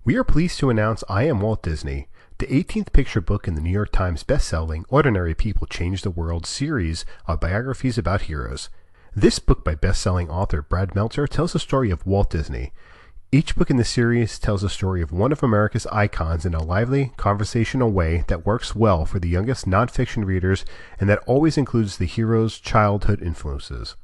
We are pleased to announce I Am Walt Disney, the 18th picture book in the New York Times best-selling Ordinary People Change the World series of biographies about heroes. This book by best-selling author Brad Meltzer tells the story of Walt Disney. Each book in the series tells the story of one of America's icons in a lively, conversational way that works well for the youngest nonfiction readers and that always includes the hero's childhood influences.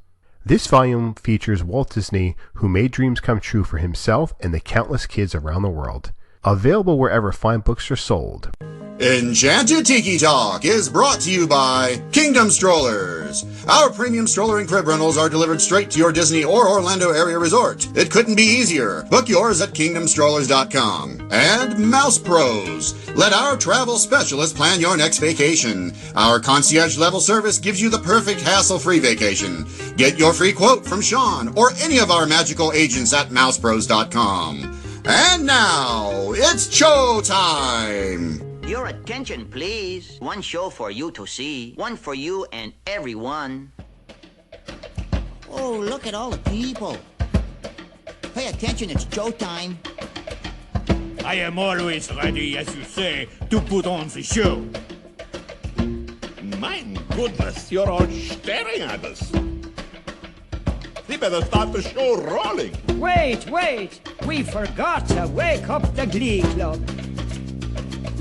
This volume features Walt Disney, who made dreams come true for himself and the countless kids around the world. Available wherever fine books are sold. Enchanted Tiki Talk is brought to you by Kingdom Strollers. Our premium stroller and crib rentals are delivered straight to your Disney or Orlando area resort. It couldn't be easier. Book yours at kingdomstrollers.com. And Mouse Pros. Let our travel specialist plan your next vacation. Our concierge level service gives you the perfect hassle-free vacation. Get your free quote from Sean or any of our magical agents at mousepros.com. And now, it's show time! Your attention, please. One show for you to see. One for you and everyone. Oh, look at all the people. Pay attention, it's showtime. I am always ready, as you say, to put on the show. My goodness, you're all staring at us. We better start the show rolling. Wait! We forgot to wake up the Glee Club.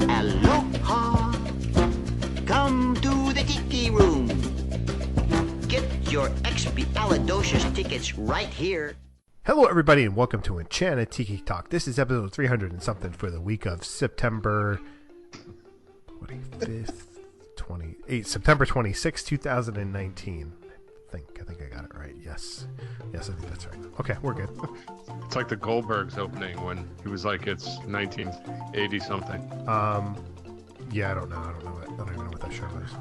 Aloha. Come to the Tiki Room. Get your expialidocious tickets right here. Hello everybody and welcome to Enchanted Tiki Talk. This is episode 300 and something for the week of September 26, 2019. I think I got it right. Yes, I think that's right. Okay, we're good. It's like the Goldbergs opening when he was like, it's 1980 something. Yeah, I don't know. I don't even know what that show is.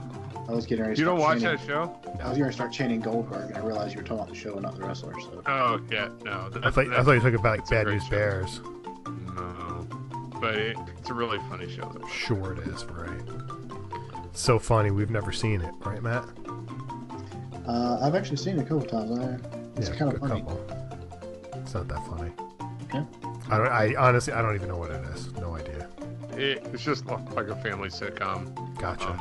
I was getting ready to You don't watch chanting, that show? I was going to start chanting Goldberg, and I realized you were talking about the show and not the wrestler. So. Oh, yeah, no. I thought you were talking about like, it's a Bad great News show. Bears. No, but it's a really funny show, though. Sure it is, right? So funny, we've never seen it, right, Matt? I've actually seen it a couple times. It's kind of funny. It's not that funny. Okay. I honestly don't even know what it is. No idea. It's just like a family sitcom. Gotcha.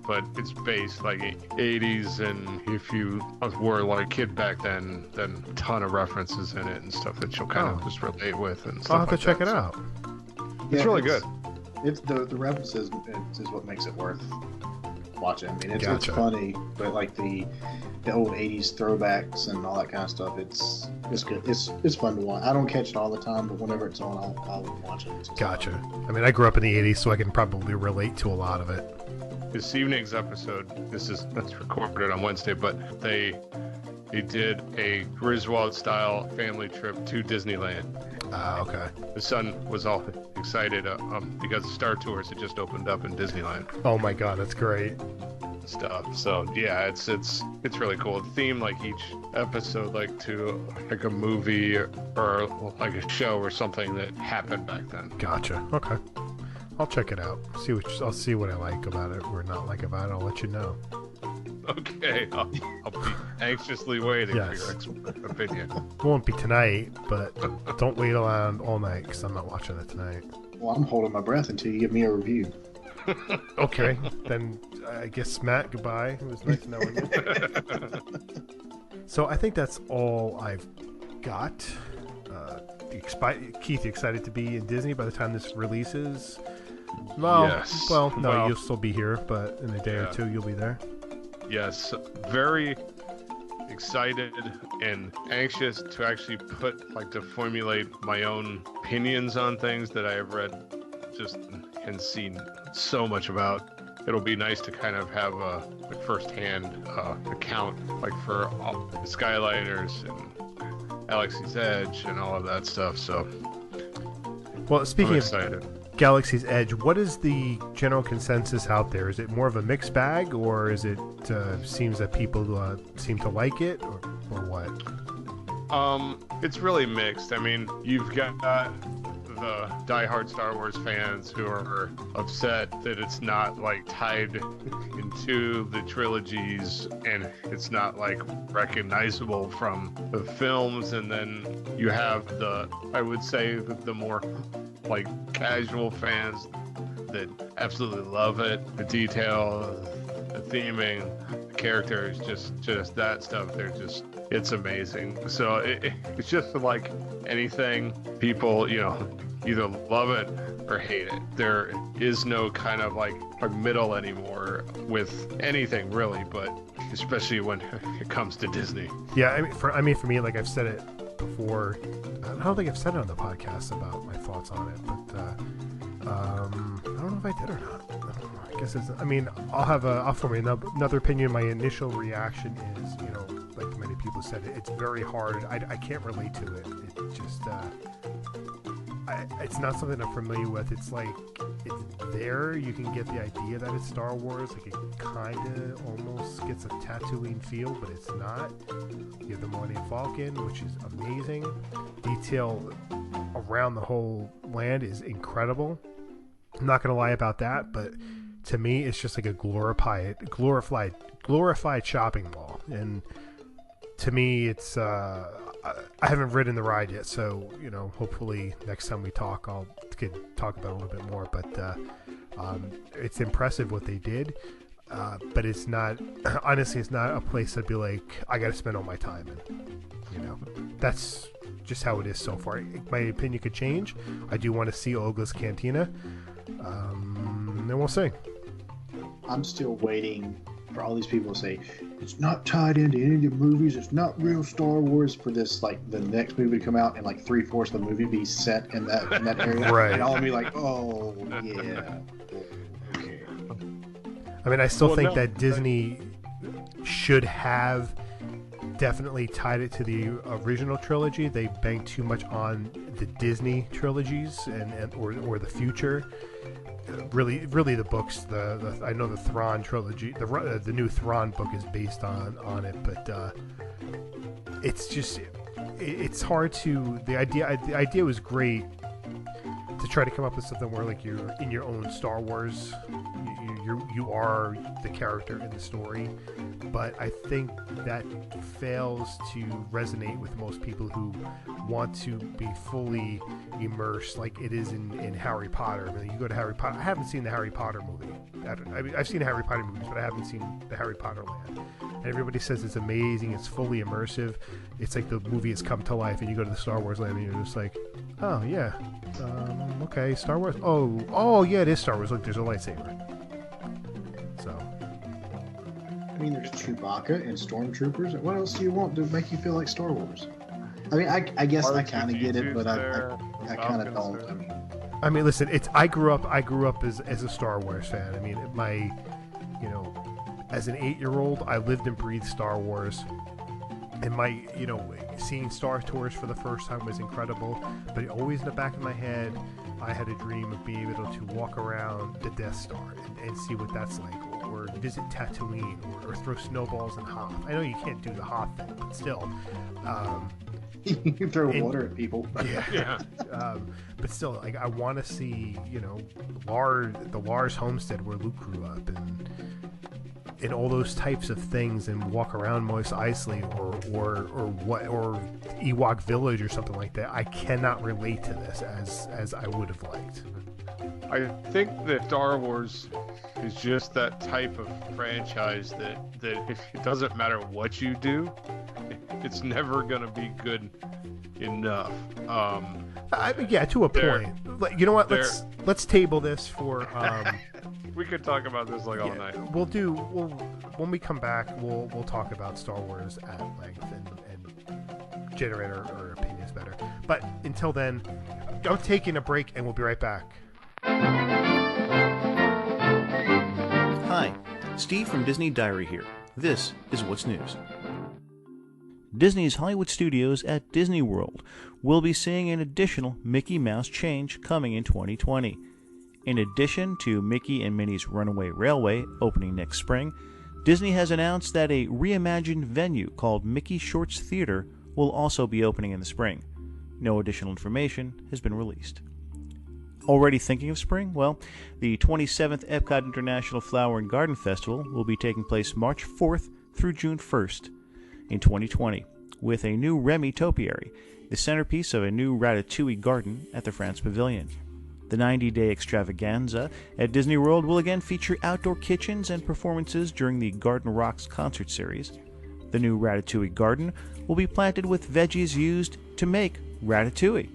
But it's based like 80s, and if you were like a kid back then a ton of references in it and stuff that you'll kind of just relate with and stuff. I'll have to check it so. out. It's really good. It's the references is what makes it worth watching. I mean, it's funny, but like the old '80s throwbacks and all that kind of stuff, it's good. It's fun to watch. I don't catch it all the time, but whenever it's on, I'll watch it. Gotcha. I mean, I grew up in the '80s, so I can probably relate to a lot of it. This evening's episode, that's recorded on Wednesday, but they did a Griswold-style family trip to Disneyland. Okay. The son was all excited because Star Tours had just opened up in Disneyland. Oh my God, that's great. Stuff. So yeah, it's really cool. The theme, like each episode, like to like a movie or like a show or something that happened back then. Gotcha. Okay. I'll check it out. I'll see what I like about it or not like about it. I'll let you know. Okay, I'll be anxiously waiting for your opinion. It won't be tonight, but don't wait around all night because I'm not watching it tonight. Well, I'm holding my breath until you give me a review. Okay, then I guess Matt, goodbye. It was nice knowing you. So I think that's all I've got. Keith, you excited to be in Disney by the time this releases? Well, yes. Well, you'll still be here, but in a day or two you'll be there. Yes, very excited and anxious to actually to formulate my own opinions on things that I have read and seen so much about. It'll be nice to kind of have a first-hand account, like for all the Skyliners and Galaxy's Edge and all of that stuff. So, well, speaking I'm of excited. Galaxy's Edge, what is the general consensus out there? Is it more of a mixed bag, or is it seems that people seem to like it, or what? It's really mixed. I mean, you've got the diehard Star Wars fans who are upset that it's not like tied into the trilogies and it's not like recognizable from the films. And then you have I would say the more like casual fans that absolutely love it. The detail, the theming, the characters, just that stuff. It's amazing. So it's just like anything. People, either love it or hate it. There is no kind of like middle anymore with anything really, but especially when it comes to Disney. Yeah, for me, like I've said it before. I don't think I've said it on the podcast about my thoughts on it, but I don't know if I did or not. I guess I'll formulate another opinion. My initial reaction is, like many people said, it's very hard. I can't relate to it. It just, it's not something I'm familiar with. It's like, it's there. You can get the idea that it's Star Wars. Like, it kind of almost gets a Tatooine feel, but it's not. You have the Millennium Falcon, which is amazing. Detail around the whole land is incredible. I'm not going to lie about that, but to me, it's just like a glorified shopping mall. And to me, it's I haven't ridden the ride yet, so hopefully next time we talk, I'll talk about it a little bit more. But it's impressive what they did, but it's not. Honestly, it's not a place I'd be like, I got to spend all my time in. That's just how it is so far. My opinion could change. I do want to see Olga's Cantina. Then we'll see. I'm still waiting for all these people to say it's not tied into any of the movies. It's not real Star Wars. For this, like the next movie to come out and like 3/4 of the movie be set in that area, right? And I'll be like, oh yeah. Okay. I still think that Disney should have definitely tied it to the original trilogy. They banked too much on the Disney trilogies or the future. Really, the books. I know the Thrawn trilogy, the new Thrawn book is based on it, but it's just it's hard to. The idea was great to try to come up with something where like you're in your own Star Wars. You are the character in the story, but I think that fails to resonate with most people who want to be fully immersed like it is in Harry Potter. You go to Harry Potter. I haven't seen the Harry Potter movie. I've seen the Harry Potter movies, but I haven't seen the Harry Potter land. And everybody says it's amazing. It's fully immersive. It's like the movie has come to life, and you go to the Star Wars land, and you're just like, oh yeah, okay, Star Wars. Oh yeah, it is Star Wars. Look, there's a lightsaber. So, there's Chewbacca and Stormtroopers. What else do you want to make you feel like Star Wars? I guess I kind of get it, but I kind of don't. Listen, I grew up as a Star Wars fan. As an 8-year-old, I lived and breathed Star Wars. And seeing Star Tours for the first time was incredible. But always in the back of my head, I had a dream of being able to walk around the Death Star and see what that's like, or visit Tatooine, or throw snowballs in Hoth. I know you can't do the Hoth thing, but still. You can throw water at people. Yeah. But still, like, I want to see, the Lars homestead where Luke grew up, and all those types of things, and walk around Mos Eisley or Ewok Village or something like that. I cannot relate to this as I would have liked. I think that Star Wars is just that type of franchise that if it doesn't matter what you do, it's never going to be good enough. To a point. You know what? Let's table this for. We could talk about this all night. When we come back, we'll talk about Star Wars at length and generate our opinions better. But until then, I'm taking a break and we'll be right back. Hi, Steve from Disney Diary here. This is What's News. Disney's Hollywood Studios at Disney World will be seeing an additional Mickey Mouse change coming in 2020. In addition to Mickey and Minnie's Runaway Railway opening next spring, Disney has announced that a reimagined venue called Mickey Shorts Theater will also be opening in the spring. No additional information has been released. Already thinking of spring? Well, the 27th Epcot International Flower and Garden Festival will be taking place March 4th through June 1st in 2020, with a new Remy topiary, the centerpiece of a new Ratatouille garden at the France Pavilion. The 90-day extravaganza at Disney World will again feature outdoor kitchens and performances during the Garden Rocks concert series. The new Ratatouille garden will be planted with veggies used to make Ratatouille.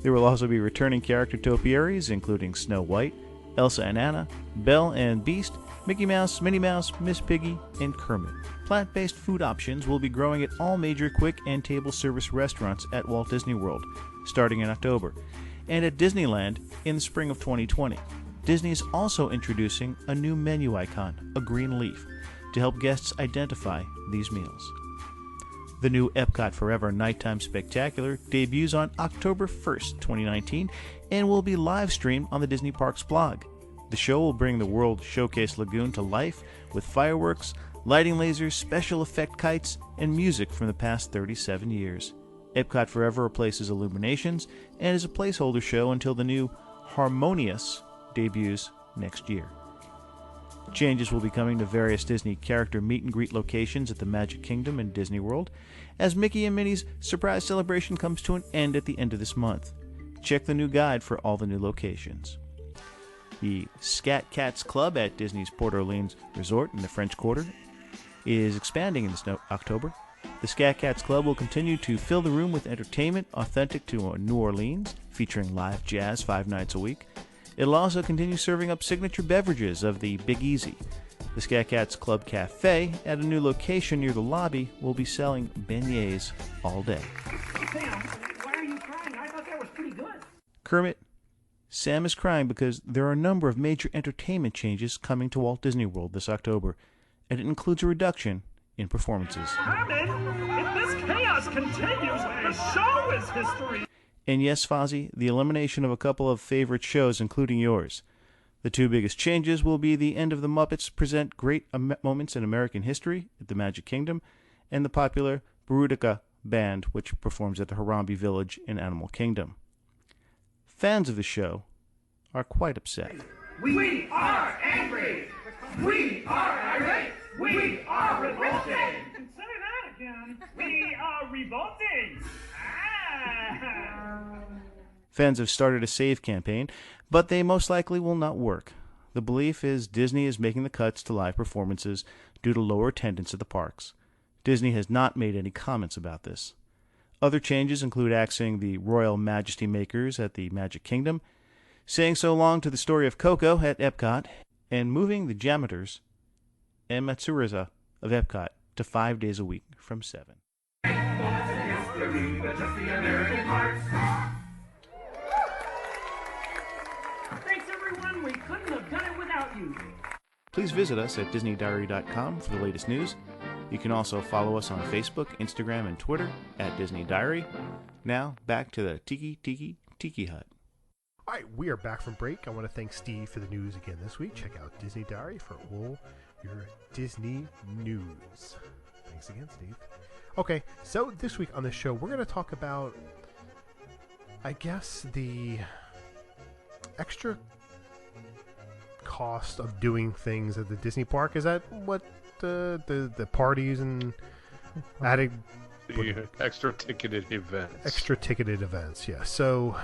There will also be returning character topiaries, including Snow White, Elsa and Anna, Belle and Beast, Mickey Mouse, Minnie Mouse, Miss Piggy, and Kermit. Plant-based food options will be growing at all major quick and table service restaurants at Walt Disney World, starting in October, and at Disneyland in the spring of 2020. Disney is also introducing a new menu icon, a green leaf, to help guests identify these meals. The new Epcot Forever Nighttime Spectacular debuts on October 1st, 2019, and will be live streamed on the Disney Parks blog. The show will bring the World Showcase Lagoon to life with fireworks, lighting lasers, special effect kites, and music from the past 37 years. Epcot Forever replaces Illuminations and is a placeholder show until the new Harmonious debuts next year. Changes will be coming to various Disney character meet-and-greet locations at the Magic Kingdom and Disney World, as Mickey and Minnie's surprise celebration comes to an end at the end of this month. Check the new guide for all the new locations. The Scat Cats Club at Disney's Port Orleans Resort in the French Quarter is expanding in this October. The Scat Cats Club will continue to fill the room with entertainment authentic to New Orleans, featuring live jazz 5 nights a week. It'll also continue serving up signature beverages of the Big Easy. The Scat Cats Club Cafe, at a new location near the lobby, will be selling beignets all day. Sam, why are you crying? I thought that was pretty good. Kermit, Sam is crying because there are a number of major entertainment changes coming to Walt Disney World this October, and it includes a reduction in performances. Kermit, if this chaos continues, the show is history. And yes, Fozzie, the elimination of a couple of favorite shows, including yours. The two biggest changes will be the end of the Muppets Present Great Moments in American History at the Magic Kingdom, and the popular Barudica Band, which performs at the Harambe Village in Animal Kingdom. Fans of the show are quite upset. We are angry. We are irate. We are revolting. Say that again. We are revolting. Fans have started a save campaign, but they most likely will not work. The belief is Disney is making the cuts to live performances due to lower attendance at the parks. Disney has not made any comments about this. Other changes include axing the Royal Majesty Makers at the Magic Kingdom, saying so long to the Story of Coco at Epcot, and moving the Jameters and Matsuriza of Epcot to 5 days a week from 7. Thanks, everyone. We couldn't have done it without you. Please visit us at DisneyDiary.com for the latest news. You can also follow us on Facebook, Instagram, and Twitter at Disney Diary. Now, back to the Tiki Hut. All right, we are back from break. I want to thank Steve for the news again this week. Check out Disney Diary for all your Disney news. Thanks again, Steve. Okay, so this week on the show, we're going to talk about, I guess, the extra cost of doing things at the Disney park. Is that what the parties and added the extra ticketed events? Extra ticketed events, yeah. So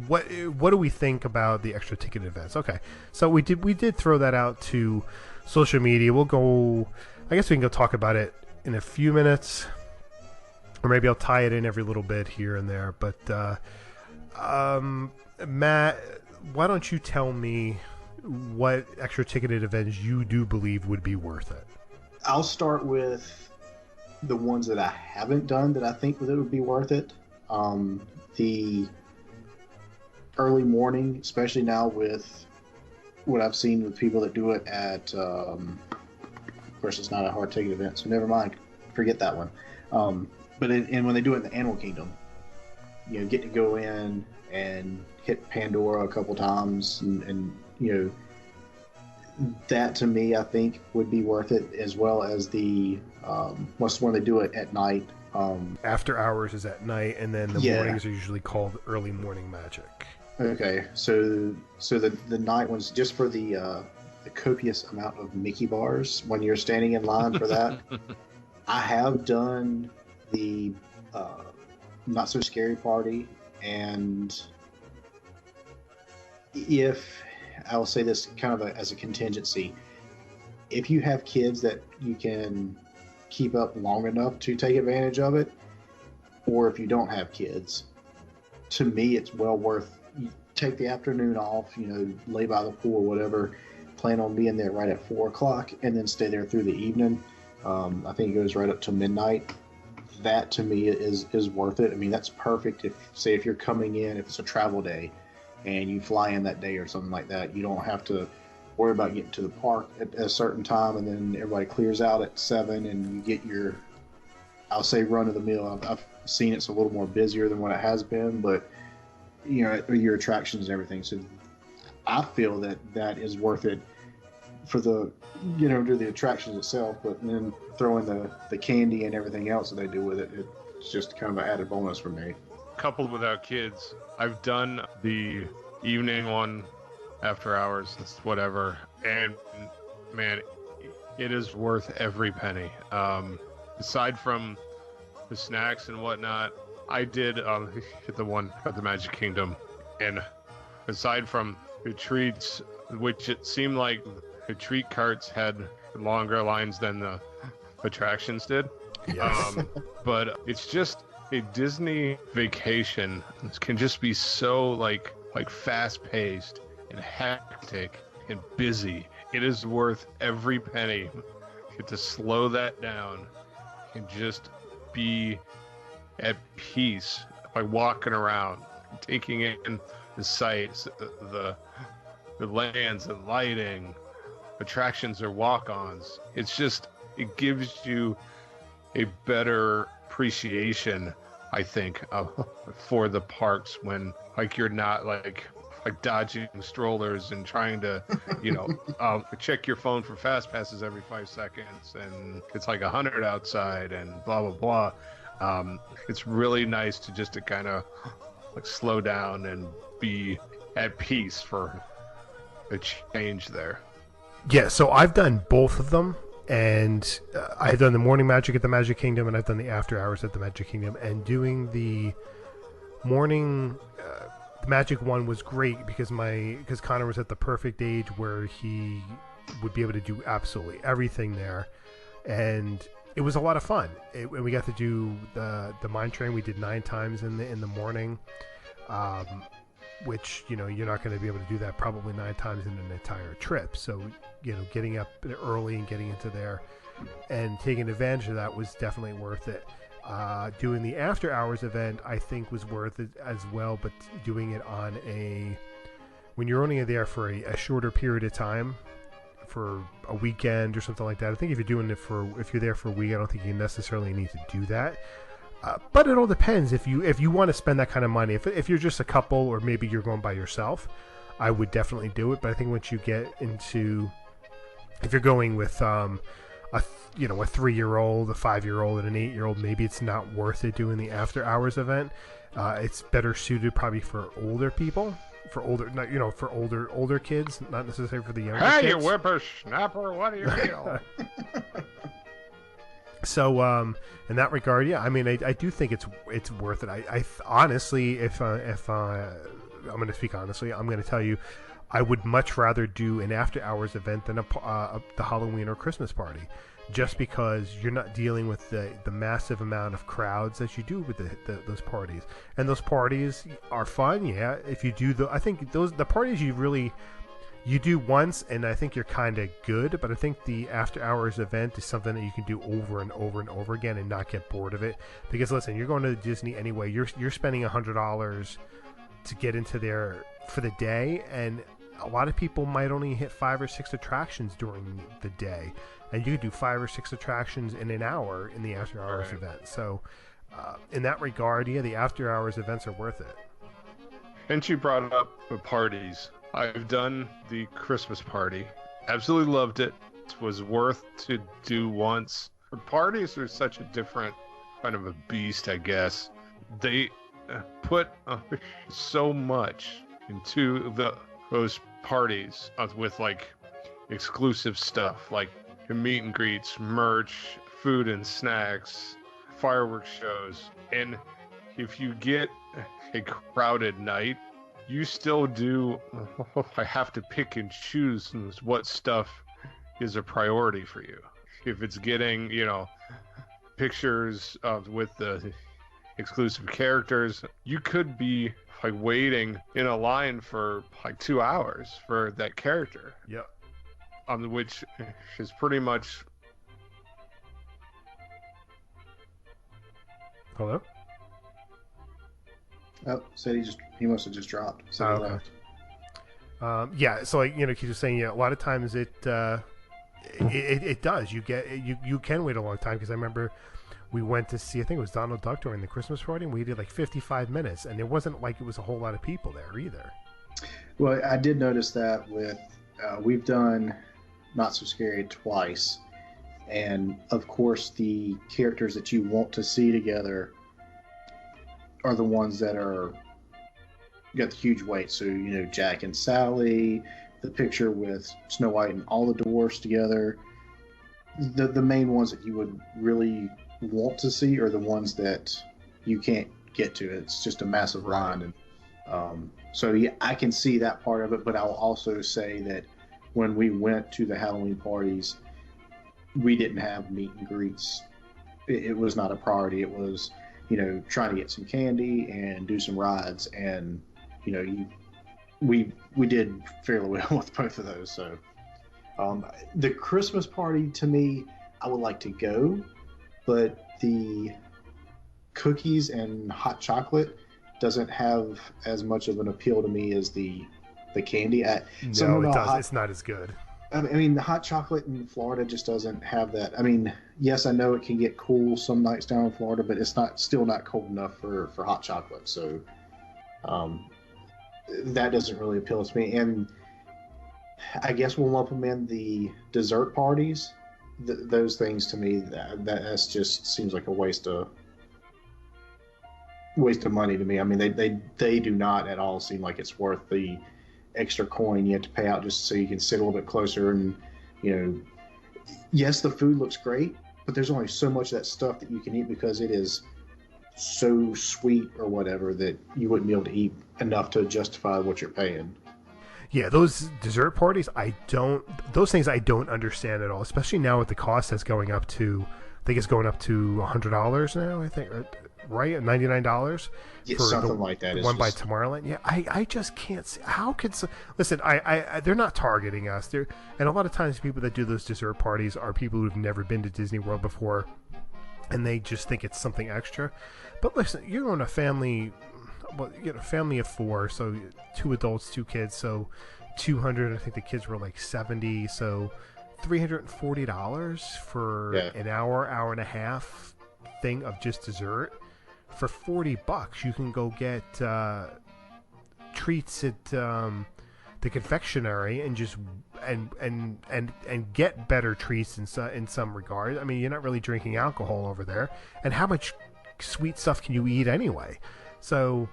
what do we think about the extra ticketed events? Okay, so we did throw that out to social media. We'll go. I guess we can go talk about it in a few minutes, or maybe I'll tie it in every little bit here and there. But Matt, why don't you tell me what extra ticketed events you do believe would be worth it? I'll start with the ones that I haven't done that I think that would be worth it. The early morning, especially now with what I've seen with people that do it at, of course, it's not a hard ticket event, so never mind, forget that one. But when they do it in the Animal Kingdom, you know, get to go in and hit Pandora a couple times, and you know, that to me I think would be worth it, as well as the most when they do it at night. After hours is at night, and then the mornings are usually called early morning magic. Okay, so the night ones, just for the copious amount of Mickey bars when you're standing in line for that. I have done the Not So Scary Party and if I will say this kind of as a contingency, if you have kids that you can keep up long enough to take advantage of it, or if you don't have kids, to me it's well worth. You take the afternoon off, lay by the pool or whatever, plan on being there right at 4 o'clock, and then stay there through the evening. I think it goes right up to midnight. That to me is worth it. I mean, that's perfect if you're coming in, if it's a travel day and you fly in that day or something like that, you don't have to worry about getting to the park at a certain time and then everybody clears out at 7 and you get your, I'll say, run of the mill. I've seen it's a little more busier than what it has been, but your attractions and everything. So I feel that is worth it for do the attractions itself, but then throwing the candy and everything else that they do with it, it's just kind of an added bonus for me. Coupled without kids, I've done the evening one, after hours, whatever, and man, it is worth every penny. Aside from the snacks and whatnot, I did hit the one at the Magic Kingdom, and aside from the treats, which it seemed like the treat carts had longer lines than the attractions did. Yes. But it's just a Disney vacation can just be so like fast-paced and hectic and busy. It is worth every penny. Get to slow that down and just be at peace by walking around, taking in the sights, the lands, the lighting, attractions or walk-ons. It gives you a better appreciation, I think, for the parks when you're not like dodging strollers and trying to, check your phone for fast passes every 5 seconds, and it's like 100 outside and blah blah blah. It's really nice to kind of slow down and be at peace for a change there. Yeah, so I've done both of them, and I've done the morning magic at the Magic Kingdom, and I've done the after hours at the Magic Kingdom. And doing the morning the magic one was great because Connor was at the perfect age where he would be able to do absolutely everything there, and it was a lot of fun. We got to do the mine train. We did 9 times in the morning. Which, you're not going to be able to do that probably 9 times in an entire trip. So, getting up early and getting into there and taking advantage of that was definitely worth it. Doing the after hours event, I think, was worth it as well, but doing it when you're only there for a shorter period of time, for a weekend or something like that. I think if you're there for a week, I don't think you necessarily need to do that. But it all depends. If you want to spend that kind of money, if you're just a couple or maybe you're going by yourself, I would definitely do it. But I think once you get into, if you're going with a 3-year-old, a 5-year-old, and an 8-year-old, maybe it's not worth it doing the after hours event. It's better suited probably for older people, for older kids, not necessarily for the younger kids. Hey, you whippersnapper! What are you doing? So, in that regard, yeah, I mean, I do think it's worth it. I honestly, if I'm going to speak honestly, I'm going to tell you, I would much rather do an after-hours event than the Halloween or Christmas party, just because you're not dealing with the massive amount of crowds that you do with those parties. And those parties are fun, yeah. If you do I think the parties you do once, and I think you're kind of good, but I think the after-hours event is something that you can do over and over and over again and not get bored of it. Because listen, you're going to Disney anyway. You're spending $100 to get into there for the day, and a lot of people might only hit 5 or 6 attractions during the day, and you could do 5 or 6 attractions in an hour in the after-hours event. So, in that regard, yeah, the after-hours events are worth it. And you brought up the parties. I've done the Christmas party. Absolutely loved it. It was worth to do once. The parties are such a different kind of a beast, I guess. They put so much into those parties with exclusive stuff like meet and greets, merch, food and snacks, fireworks shows. And if you get a crowded night, you still do. I have to pick and choose what stuff is a priority for you. If it's getting, pictures with the exclusive characters, you could be like waiting in a line for like 2 hours for that character. Yep. Which is pretty much. Hello? Oh, said he must have just dropped. So he left. Yeah, so like keep just saying, a lot of times it does. You can wait a long time, because I remember we went to see, I think it was Donald Duck during the Christmas party, and we did like 55 minutes, and it wasn't like it was a whole lot of people there either. Well, I did notice that with we've done Not So Scary twice, and of course the characters that you want to see together are the ones that are got the huge weight. So Jack and Sally, the picture with Snow White and all the dwarfs together. The main ones that you would really want to see are the ones that you can't get to. It's just a massive line, and so yeah, I can see that part of it. But I'll also say that when we went to the Halloween parties, we didn't have meet and greets. It was not a priority. It was trying to get some candy and do some rides, and we did fairly well with both of those. So the Christmas party, to me, I would like to go, but the cookies and hot chocolate doesn't have as much of an appeal to me as the candy. No, it does. It's not as good. I mean, the hot chocolate in Florida just doesn't have that. I mean, yes, I know it can get cool some nights down in Florida, but it's still not cold enough for hot chocolate. So that doesn't really appeal to me. And I guess we'll lump them in the dessert parties. Those things, to me, that just seems like a waste of money to me. I mean, they do not at all seem like it's worth the extra coin you have to pay out just so you can sit a little bit closer. And yes, the food looks great, but there's only so much of that stuff that you can eat because it is so sweet or whatever that you wouldn't be able to eat enough to justify what you're paying. Yeah, those dessert parties, those things I don't understand at all, especially now with the cost that's going up to, I think it's going up to $100 now, I think, right? $99? Yeah, something like that. One by Tomorrowland. Yeah, I just can't see, how could, listen, they're not targeting us. And a lot of times people that do those dessert parties are people who've never been to Disney World before, and they just think it's something extra. But listen, you're going to family of 4, so 2 adults, 2 kids, so 200. I think the kids were like 70, so $340 for an hour and a half thing of just dessert. For $40, you can go get treats at the confectionery and just and get better treats in some regard. I mean, you're not really drinking alcohol over there, and how much sweet stuff can you eat anyway? So,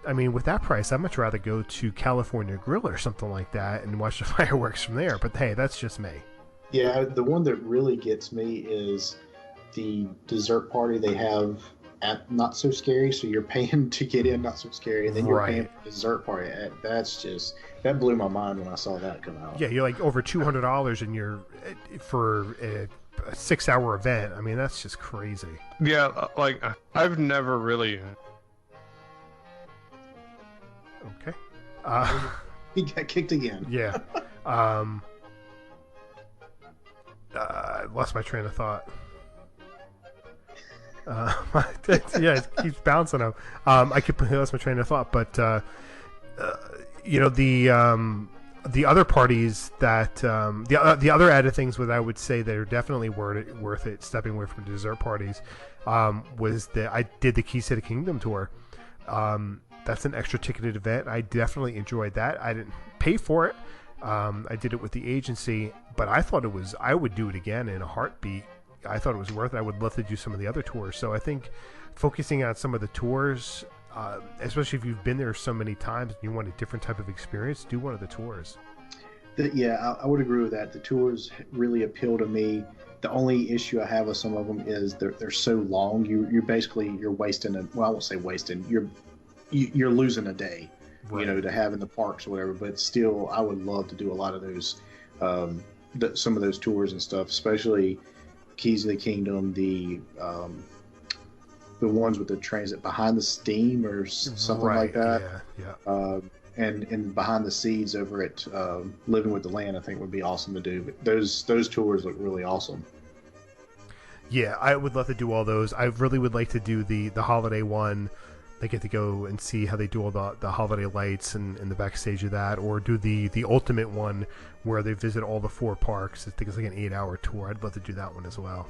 I mean, with that price, I'd much rather go to California Grill or something like that and watch the fireworks from there. But hey, that's just me. Yeah, the one that really gets me is the dessert party they have at Not So Scary. So you're paying to get in Not So Scary, and then you're paying for the dessert party. That blew my mind when I saw that come out. Yeah, you're like over $200 and you're for a 6-hour event. I mean, that's just crazy. Yeah, like I've never really. Okay. He got kicked again. Yeah. I lost my train of thought. Yeah, it keeps bouncing up. I lost my train of thought, but the other parties that the other added things that I would say that are definitely worth it stepping away from dessert parties was that I did the Keys to the Kingdom tour. That's an extra ticketed event. I definitely enjoyed that. I didn't pay for it. I did it with the agency, but I thought I would do it again in a heartbeat. I thought it was worth it. I would love to do some of the other tours. So I think focusing on some of the tours, especially if you've been there so many times and you want a different type of experience, do one of the tours. Yeah, I would agree with that. The tours really appeal to me. The only issue I have with some of them is they're so long. You're wasting I won't say wasting. You're losing a day you know, to have in the parks or whatever. But still, I would love to do a lot of those, some of those tours and stuff, especially Keys of the Kingdom, the ones with the transit behind the steam or something like that. And behind the scenes over at Living with the Land, I think would be awesome to do. But those tours look really awesome. Yeah, I would love to do all those. I really would like to do the holiday one. They get to go and see how they do all the holiday lights and the backstage of that, or do the ultimate one where they visit all the 4 parks. I think it's like an 8-hour tour. I'd love to do that one as well.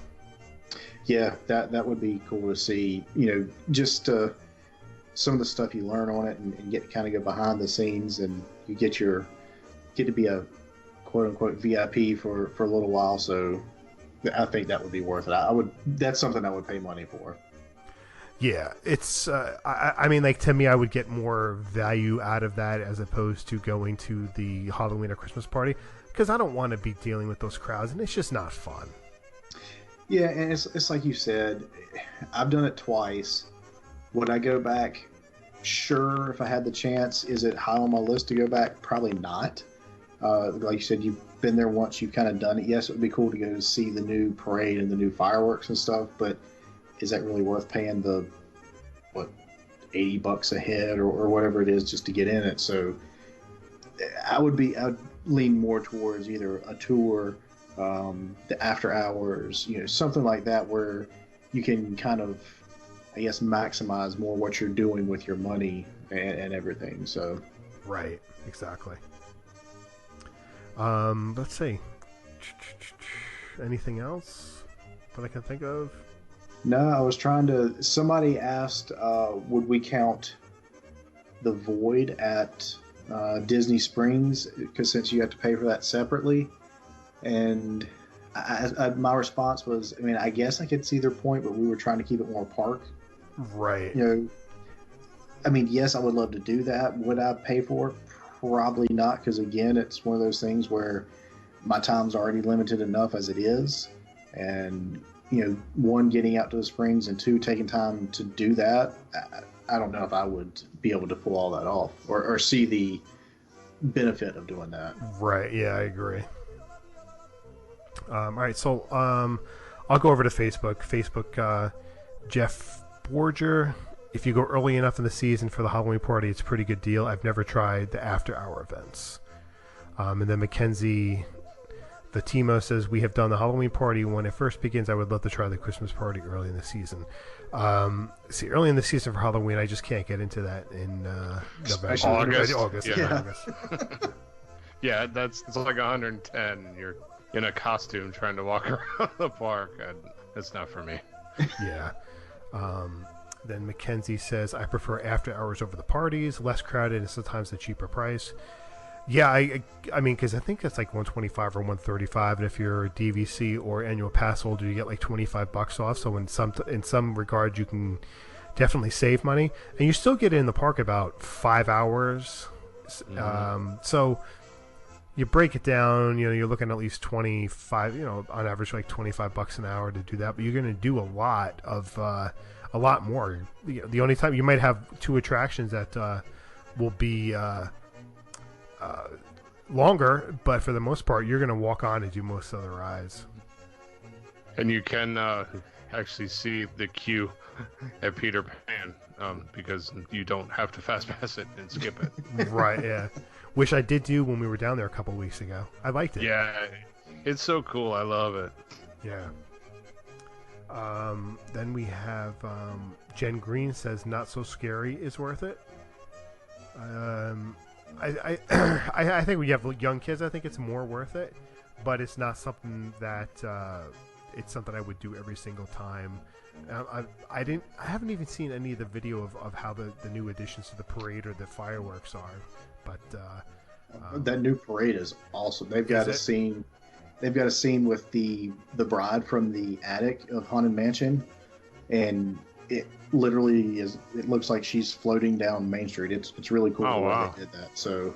Yeah, that would be cool to see. You know, just some of the stuff you learn on it, and get to kind of go behind the scenes, and you get to be a quote unquote VIP for a little while. So I think that would be worth it. That's something I would pay money for. Yeah, it's. I mean, like, to me, I would get more value out of that as opposed to going to the Halloween or Christmas party, because I don't want to be dealing with those crowds, and it's just not fun. Yeah, and it's like you said, I've done it twice. Would I go back? Sure, if I had the chance. Is it high on my list to go back? Probably not. Like you said, you've been there once, you've kind of done it. Yes, it would be cool to go see the new parade and the new fireworks and stuff, but is that really worth paying the $80 a head or whatever it is just to get in it? So I would lean more towards either a tour, the after hours, you know, something like that, where you can kind of, I guess, maximize more what you're doing with your money and everything. So right, exactly. Let's see. Anything else that I can think of? No, I was trying to. Somebody asked, would we count the Void at Disney Springs? Because since you have to pay for that separately, and my response was, I mean, I guess I could see their point, but we were trying to keep it more park. Right. You know, I mean, yes, I would love to do that. Would I pay for it? Probably not, because again, it's one of those things where my time's already limited enough as it is, and you know, 1, getting out to the Springs, and 2, taking time to do that. I don't know if I would be able to pull all that off or see the benefit of doing that. Right. Yeah, I agree. All right. So I'll go over to Facebook. Jeff Borger. If you go early enough in the season for the Halloween party, it's a pretty good deal. I've never tried the after-hour events. And then Mackenzie, the Timo, says, we have done the Halloween party when it first begins. I would love to try the Christmas party early in the season. See, early in the season for Halloween, I just can't get into that in November. August. Yeah. Yeah, it's like 110. And you're in a costume trying to walk around the park. It's not for me. Yeah. Then Mackenzie says, I prefer after hours over the parties, less crowded and sometimes a cheaper price. Yeah, I mean, because I think it's like $125 or $135, and if you're a DVC or annual pass holder, you get like $25 off. So in some regards, you can definitely save money, and you still get in the park about 5 hours. Mm-hmm. So you break it down, you know, you're looking at least 25, you know, on average like $25 an hour to do that. But you're going to do a lot more. The only time you might have 2 attractions that will be longer, but for the most part, you're going to walk on and do most of the rides. And you can actually see the queue at Peter Pan because you don't have to fast pass it and skip it. Right, yeah. Which I did do when we were down there a couple weeks ago. I liked it. Yeah, it's so cool. I love it. Yeah. Then we have Jen Green says, not so scary is worth it. I think when you have young kids, I think it's more worth it, but it's not something that it's something I would do every single time. I haven't even seen any of the video of how the new additions to the parade or the fireworks are, but that new parade is awesome. They've got a scene. They've got a scene with the bride from the attic of Haunted Mansion, and it literally is. It looks like she's floating down Main Street. It's really cool the way they did that. So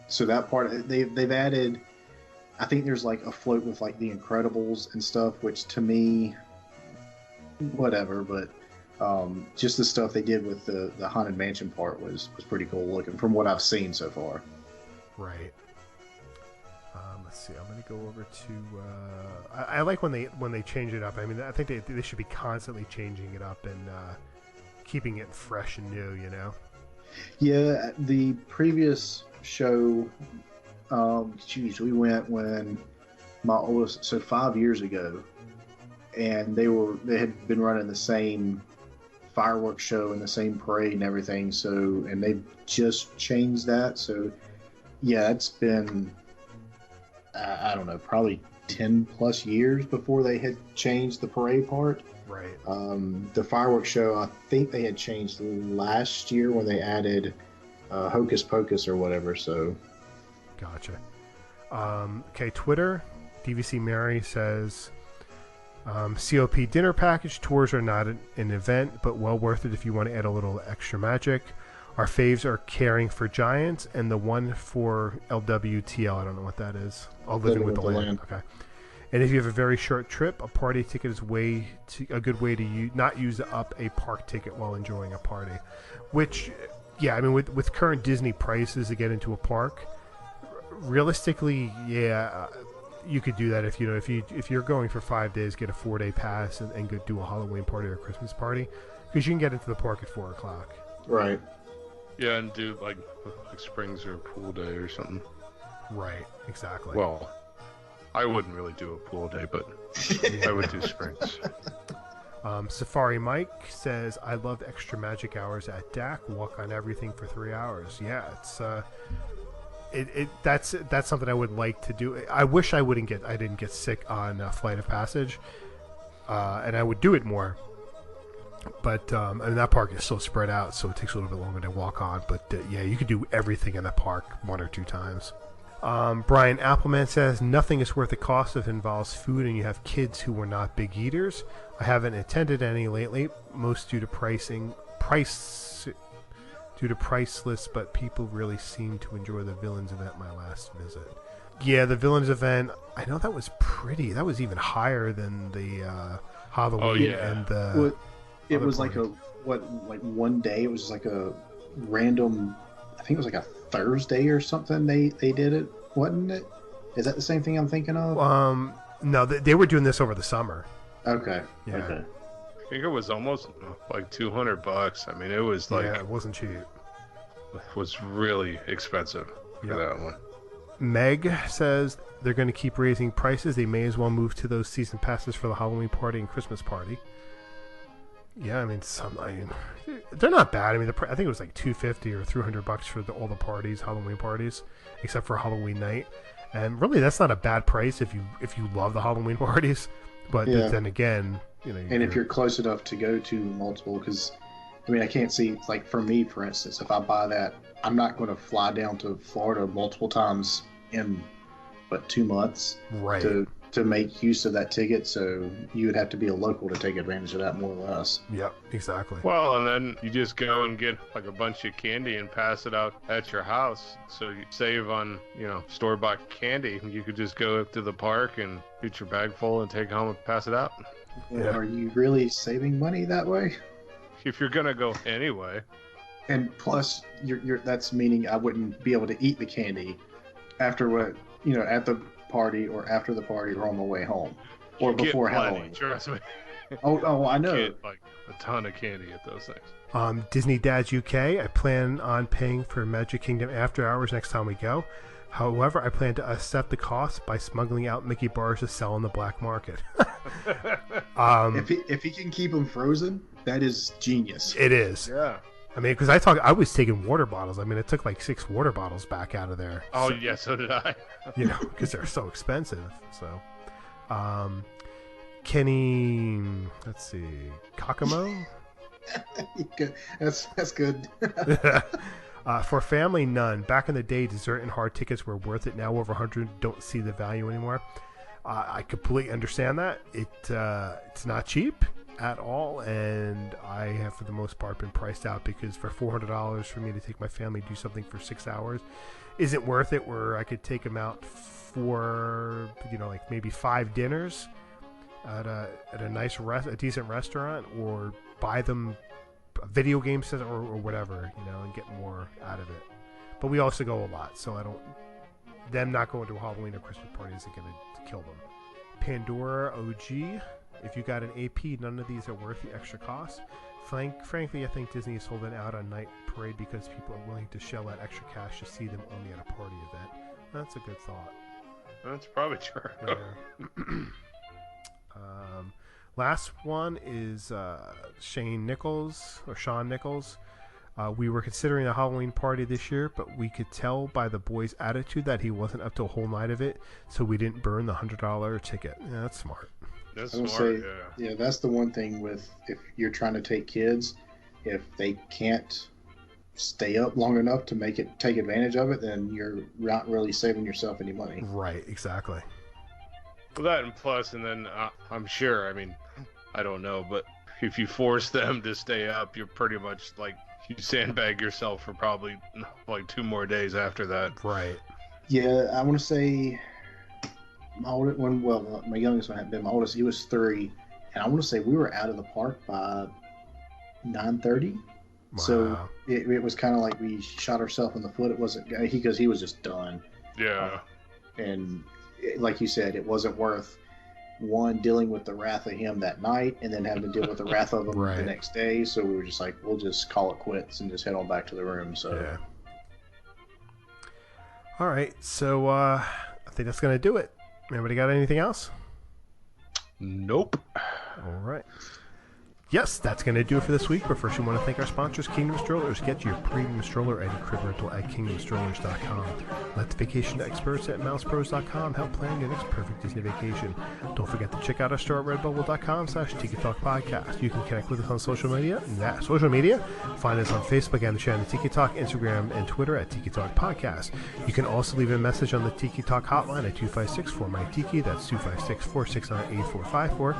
so that part they've added. I think there's like a float with like the Incredibles and stuff, which to me, whatever. But Just the stuff they did with the Haunted Mansion part was pretty cool looking from what I've seen so far. Right. Let's see. I'm going to go over to. I like when they change it up. I mean, I think they should be constantly changing it up and keeping it fresh and new. You know. Yeah, the previous show. We went when my oldest, so 5 years ago, and they had been running the same fireworks show and the same parade and everything. So, and they just changed that. So, yeah, it's been. I don't know, probably 10 plus years before they had changed the parade part. Right. The fireworks show, I think they had changed last year when they added Hocus Pocus or whatever. So, gotcha. Okay, Twitter, DVC Mary says, COP dinner package tours are not an event, but well worth it if you want to add a little extra magic. Our faves are Caring for Giants and the one for LWTL. I don't know what that is. Living with the Land. Okay. And if you have a very short trip, a party ticket is a good way to not use up a park ticket while enjoying a party. Which, yeah, I mean, with current Disney prices to get into a park, realistically, yeah, you could do that if you're going for 5 days, get a 4-day pass and go do a Halloween party or a Christmas party, because you can get into the park at 4 o'clock. Right. Yeah, and do like Springs or a pool day or something. Right, exactly. Well, I wouldn't really do a pool day, but I would do Springs. Safari Mike says, I love extra magic hours at DAC. Walk on everything for 3 hours. Yeah, it's that's something I would like to do. I wish I didn't get sick on Flight of Passage, and I would do it more. But and that park is so spread out, so it takes a little bit longer to walk on. But yeah, you could do everything in that park 1 or 2 times. Brian Appleman says, nothing is worth the cost if it involves food and you have kids who are not big eaters. I haven't attended any lately, most due to price list, but people really seem to enjoy the Villains event my last visit. Yeah, the Villains event, I know that was pretty. That was even higher than the Halloween and the... Well, it was like one day, it was like a random, I think it was like a Thursday or something they did it, wasn't it? Is that the same thing I'm thinking of? No, they were doing this over the summer. Okay. Yeah. Okay. I think it was almost like $200. I mean, it was like... Yeah, it wasn't cheap. It was really expensive for that one. Meg says they're going to keep raising prices. They may as well move to those season passes for the Halloween party and Christmas party. Yeah, I mean, they're not bad. I mean, I think it was like $250 or $300 for all the parties, Halloween parties, except for Halloween night. And really, that's not a bad price if you love the Halloween parties. But then again, and if you're close enough to go to multiple, because I mean, I can't see, like for me, for instance, if I buy that, I'm not going to fly down to Florida multiple times in 2 months, right? To make use of that ticket, so you would have to be a local to take advantage of that more or less. Yep, exactly. Well, and then you just go and get like a bunch of candy and pass it out at your house, so you save on store-bought candy. You could just go up to the park and get your bag full and take home and pass it out. Yeah. Are you really saving money that way? If you're gonna go anyway. And plus, that's meaning I wouldn't be able to eat the candy after at the party or after the party or on the way home or before Halloween. Trust me. Oh, I know. Get like a ton of candy at those things. Disney Dads UK. I plan on paying for Magic Kingdom after hours next time we go. However, I plan to accept the cost by smuggling out Mickey bars to sell on the black market. If he can keep them frozen, that is genius. It is. Yeah. I mean, because I was taking water bottles. I mean, it took like 6 water bottles back out of there. Oh, yeah, so did I. Because they're so expensive. So, Kenny, let's see, Kakamo? That's good. For family, none. Back in the day, dessert and hard tickets were worth it. Now over 100, don't see the value anymore. I completely understand that. It's not cheap at all, and I have for the most part been priced out, because for $400 for me to take my family do something for 6 hours isn't worth it, where I could take them out for like maybe 5 dinners at a nice a decent restaurant, or buy them a video game set or whatever, and get more out of it. But we also go a lot, so them not going to a Halloween or Christmas party isn't going to kill them. Pandora OG, if you got an AP, none of these are worth the extra cost. Frankly, I think Disney is holding out on Night Parade because people are willing to shell out extra cash to see them only at a party event. That's a good thought. That's probably true. Yeah. Last one is Shawn Nichols. We were considering a Halloween party this year, but we could tell by the boys' attitude that he wasn't up to a whole night of it, so we didn't burn the $100 ticket. Yeah, that's smart. That's I would smart, say, yeah, that's the one thing with if you're trying to take kids, if they can't stay up long enough to take advantage of it, then you're not really saving yourself any money. Right, exactly. Well, that and plus, and then I'm sure, I don't know, but if you force them to stay up, you're pretty much like, you sandbag yourself for probably like 2 more days after that. Right. Yeah, I want to say my youngest one hadn't been. My oldest, he was 3, and I want to say we were out of the park by 9:30. Wow. So it was kind of like we shot ourselves in the foot. It wasn't because he was just done. Yeah. And like you said, it wasn't worth one dealing with the wrath of him that night, and then having to deal with the wrath of him the next day. So we were just like, we'll just call it quits and just head on back to the room. So. Yeah. All right, so I think that's gonna do it. Anybody got anything else? Nope. All right. Yes, that's going to do it for this week. But first, we want to thank our sponsors, Kingdom Strollers. Get your premium stroller and crib rental at kingdomstrollers.com. Let the vacation experts at mousepros.com help plan your next perfect Disney vacation. Don't forget to check out our store at redbubble.com/Tiki Talk Podcast. You can connect with us on social media. Find us on Facebook and the channel Tiki Talk, Instagram, and Twitter at Tiki Talk Podcast. You can also leave a message on the Tiki Talk hotline at 256-4MY-TIKI. That's 256-469-8454.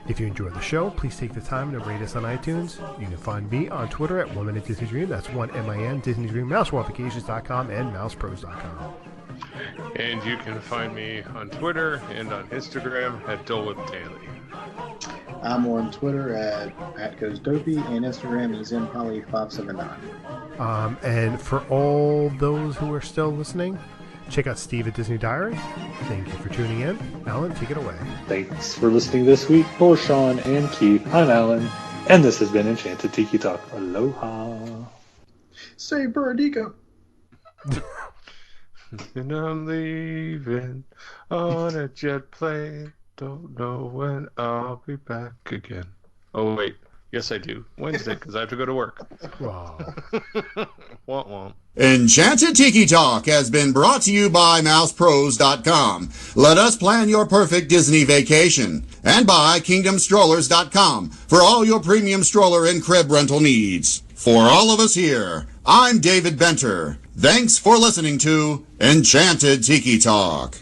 If you enjoyed the show, please take the time to rate us on iTunes. You can find me on Twitter at 1 Minute Disney Dream. That's 1MIN Disney Dream, mouseworldvacations.com, and mousepros.com. And you can find me on Twitter and on Instagram at DoleWhipDaily. I'm on Twitter at GoesDopey, and Instagram is MPolly579. And for all those who are still listening, check out Steve at Disney Diar. Thank you for tuning in. Alan, take it away. Thanks for listening this week. For Sean and Keith, I'm Alan, and this has been Enchanted Tiki Talk. Aloha. Say Birdico. And I'm leaving on a jet plane. Don't know when I'll be back again. Oh, wait. Yes, I do. Wednesday, because I have to go to work. Wow. Womp. Enchanted Tiki Talk has been brought to you by mousepros.com. Let us plan your perfect Disney vacation. And by kingdomstrollers.com for all your premium stroller and crib rental needs. For all of us here, I'm David Benter. Thanks for listening to Enchanted Tiki Talk.